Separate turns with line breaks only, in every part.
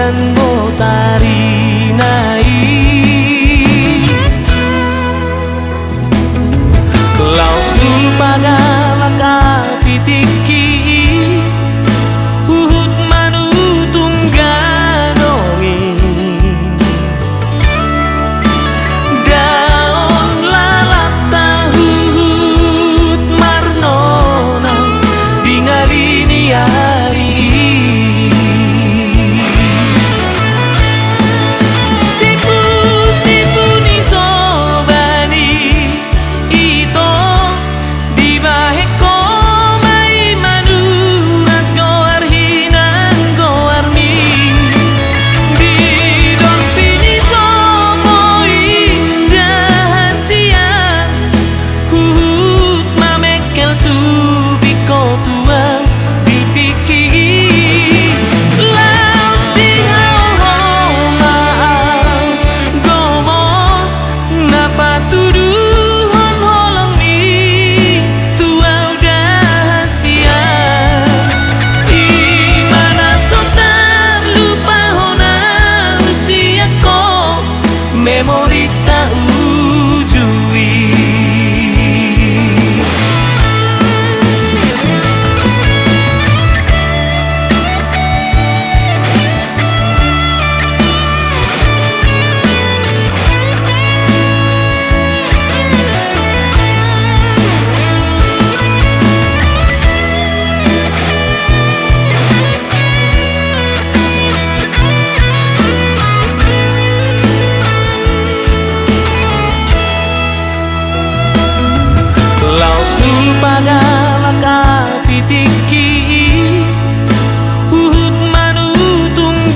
bulan motari naik laos lupaga laka pitiki uhut manu tungganongi daon lalap tahut marnona dingalini hari memori tak ujui. Pada laka pitiki uhut manu tungganongi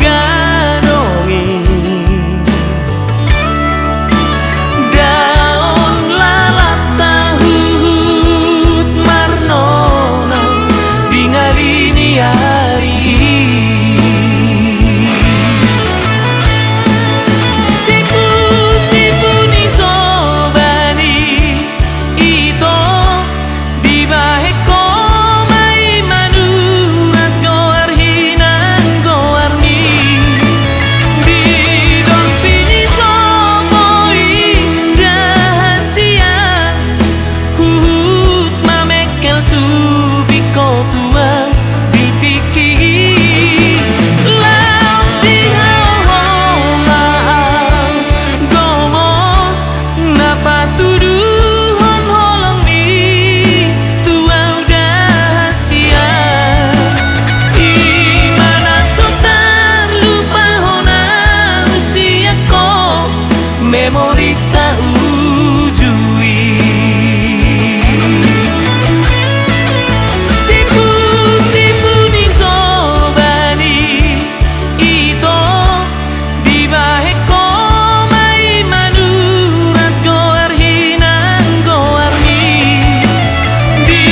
daon lalap tahut marnona dingalini hari memori tak ujui. Sipu ni sobani ito di bahe ko mai manurat goar hinan goar mi di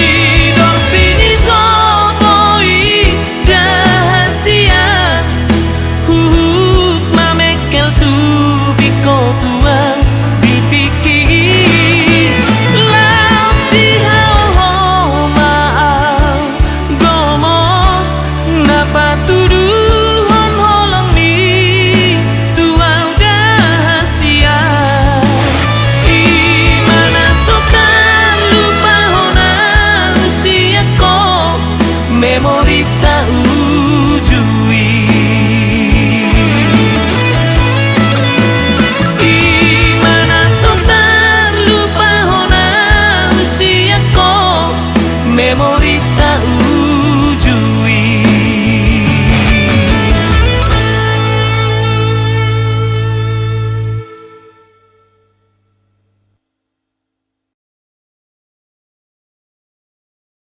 dorpi ni soboi dahasian hut mamekel subiko tua memori tak ujui. Imana so terlupa hona usiaku memori tak ujui.